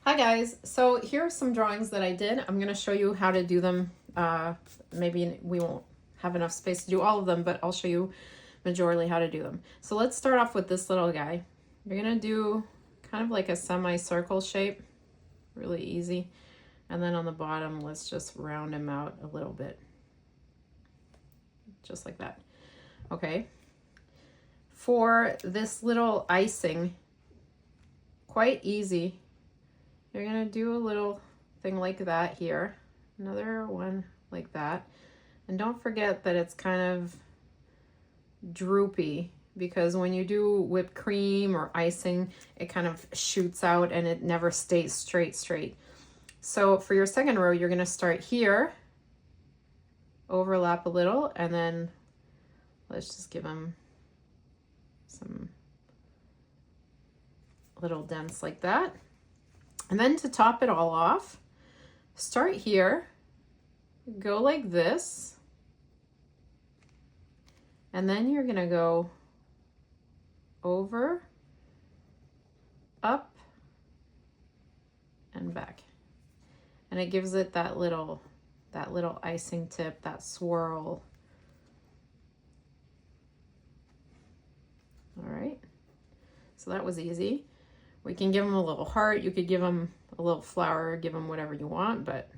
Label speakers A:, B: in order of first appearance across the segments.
A: Hi guys, so here are some drawings that I did. I'm going to show you how to do them. Maybe we won't have enough space to do all of them, but I'll show you majorly how to do them. So let's start off with this little guy. You're going to do kind of like a semicircle shape, really easy. And then on the bottom, let's just round him out a little bit. Just like that. Okay. For this little icing, quite easy. You're going to do a little thing like that here. Another one like that. And don't forget that it's kind of droopy because when you do whipped cream or icing, it kind of shoots out and it never stays straight. So for your second row, you're going to start here, overlap a little, and then let's just give them some little dents like that. And then to top it all off, start here, go like this, and then you're going to go over, up, and back. And it gives it that little icing tip, that swirl. All right, so that was easy. We can give them a little heart. You could give them a little flower, give them whatever you want, but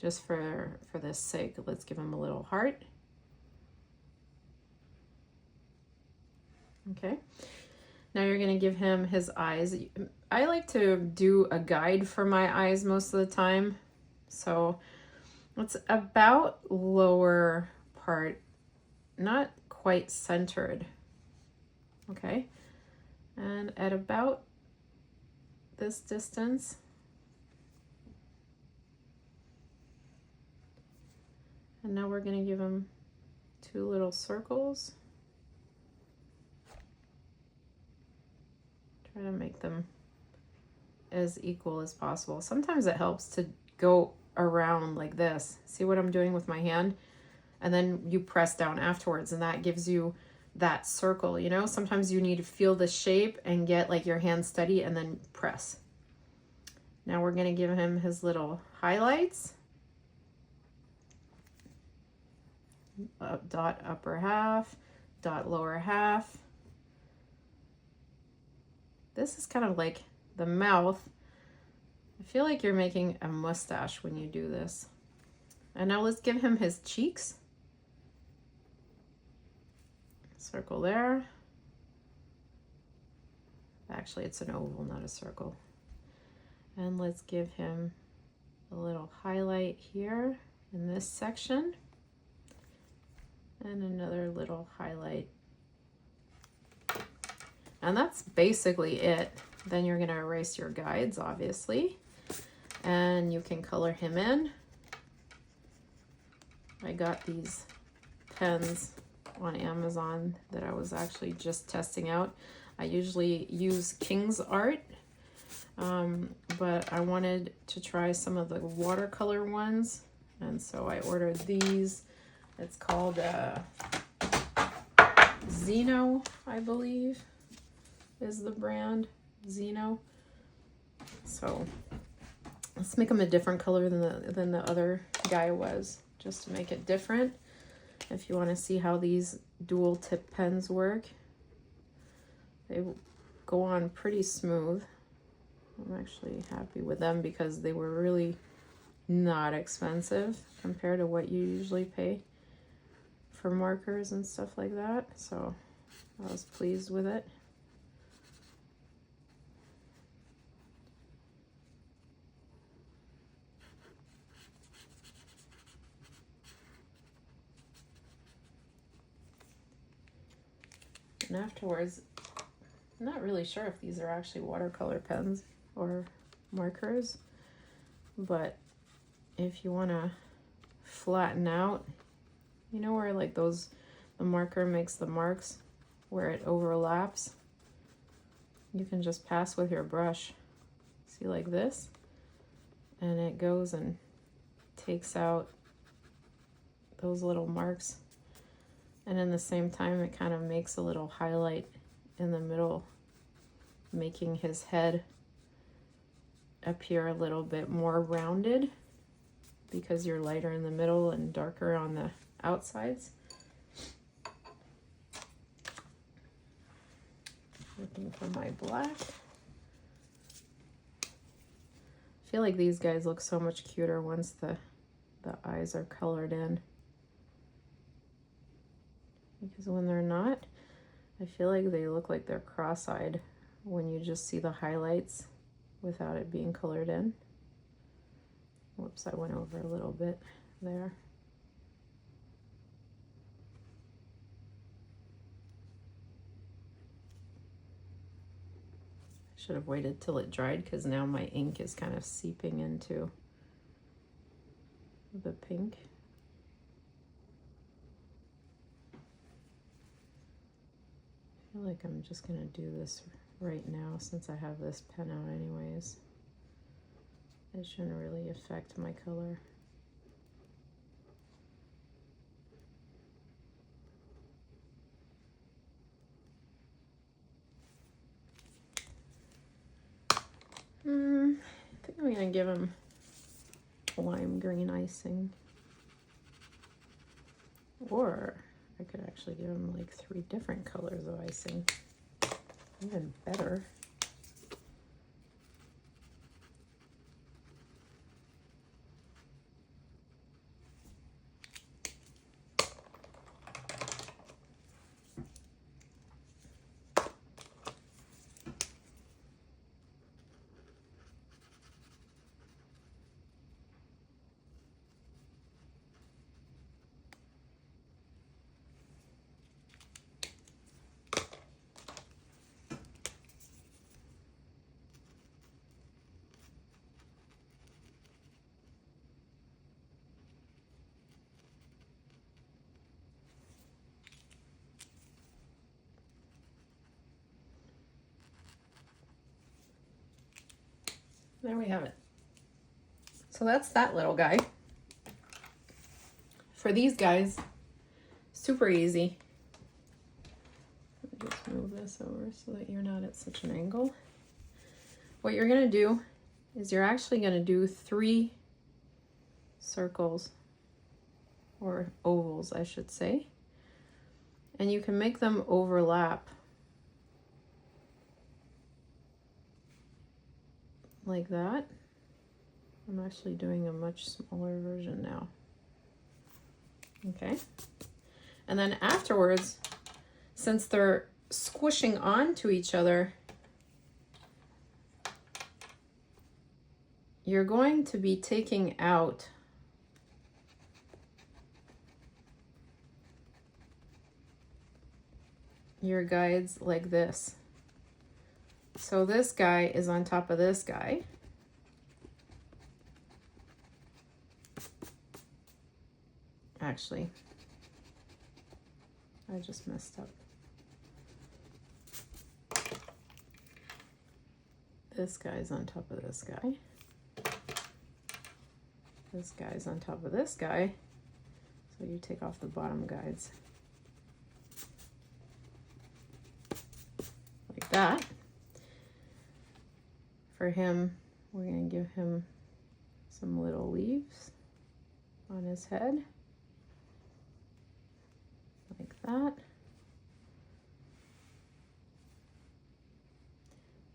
A: just for this sake, let's give them a little heart. Okay, now you're gonna give him his eyes. I like to do a guide for my eyes most of the time. So it's about lower part, not quite centered. Okay, and at about this distance, and now we're going to give him two little circles. Try to make them as equal as possible. Sometimes it helps to go around like this. See what I'm doing with my hand? And then you press down afterwards, and that gives you that circle, you know? Sometimes you need to feel the shape and get like your hand steady and then press. Now we're going to give him his little highlights. Dot upper half, dot lower half. This is kind of like the mouth. I feel like you're making a mustache when you do this. And now let's give him his cheeks. Circle there. Actually, it's an oval, not a circle. And let's give him a little highlight here in this section. And another little highlight. And that's basically it. Then you're going to erase your guides, obviously. And you can color him in. I got these pens on Amazon that I was actually just testing out. I usually use King's Art, but I wanted to try some of the watercolor ones, and so I ordered these. It's called Zeno, I believe, is the brand, Zeno. So let's make them a different color than the other guy was, just to make it different. If you want to see how these dual tip pens work, they go on pretty smooth. I'm actually happy with them because they were really not expensive compared to what you usually pay for markers and stuff like that. So I was pleased with it. And afterwards, I'm not really sure if these are actually watercolor pens or markers, but if you want to flatten out, you know where like the marker makes the marks where it overlaps, you can just pass with your brush, see, like this, and it goes and takes out those little marks. And in the same time, it kind of makes a little highlight in the middle, making his head appear a little bit more rounded because you're lighter in the middle and darker on the outsides. Looking for my black. I feel like these guys look so much cuter once the eyes are colored in. Because when they're not, I feel like they look like they're cross-eyed when you just see the highlights without it being colored in. Whoops, I went over a little bit there. Should have waited till it dried because now my ink is kind of seeping into the pink. I feel like I'm just gonna do this right now since I have this pen out anyways. It shouldn't really affect my color. I think I'm gonna give him lime green icing. Or I could actually give him like 3 different colors of icing. Even better. There we have it. So that's that little guy. For these guys, super easy. Let me just move this over so that you're not at such an angle. What you're gonna do is you're actually gonna do 3 circles, or ovals, I should say. And you can make them overlap like that. I'm actually doing a much smaller version now. Okay. And then afterwards, since they're squishing onto each other, you're going to be taking out your guides like this. So this guy is on top of this guy. Actually, I just messed up. This guy's on top of this guy. This guy's on top of this guy. So you take off the bottom guides. Like that. For him, we're going to give him some little leaves on his head. Like that.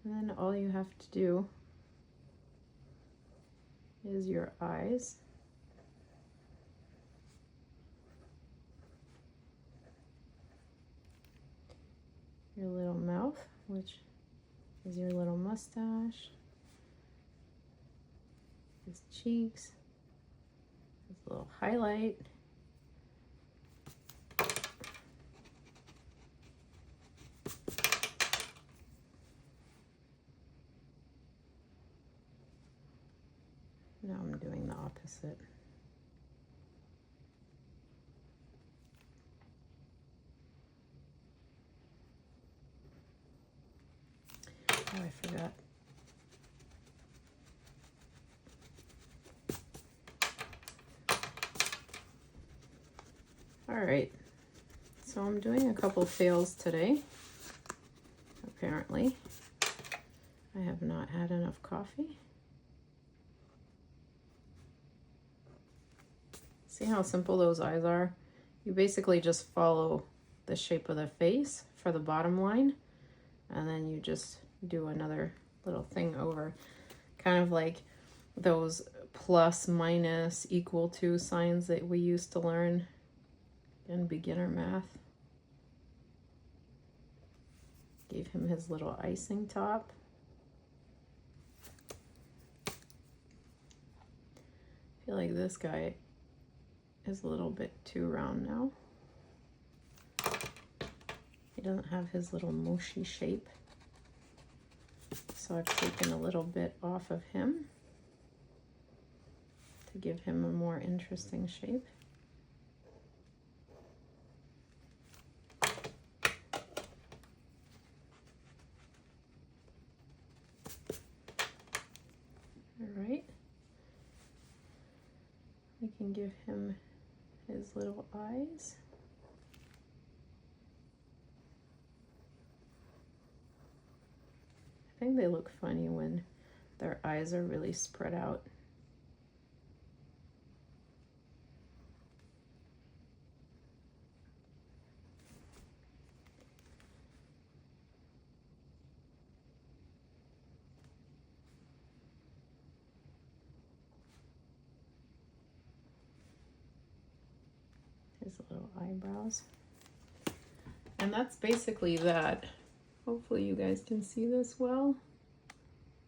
A: And then all you have to do is your eyes. Your little mouth, which is your little mustache. His cheeks. His little highlight. Now I'm doing the opposite. Oh, I forgot. All right, so I'm doing a couple fails today. Apparently, I have not had enough coffee. See how simple those eyes are? You basically just follow the shape of the face for the bottom line, and then you just do another little thing over, kind of like those plus, minus, equal to signs that we used to learn in beginner math. Gave him his little icing top. I feel like this guy is a little bit too round now. He doesn't have his little mochi shape. So I've taken a little bit off of him to give him a more interesting shape. All right. We can give him his little eyes. I think they look funny when their eyes are really spread out. His little eyebrows. And that's basically that. Hopefully you guys can see this well.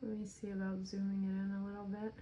A: Let me see about zooming it in a little bit.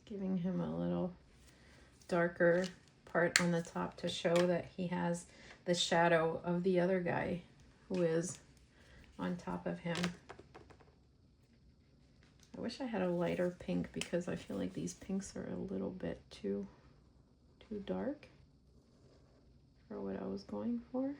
A: Giving him a little darker part on the top to show that he has the shadow of the other guy who is on top of him. I wish I had a lighter pink because I feel like these pinks are a little bit too dark for what I was going for.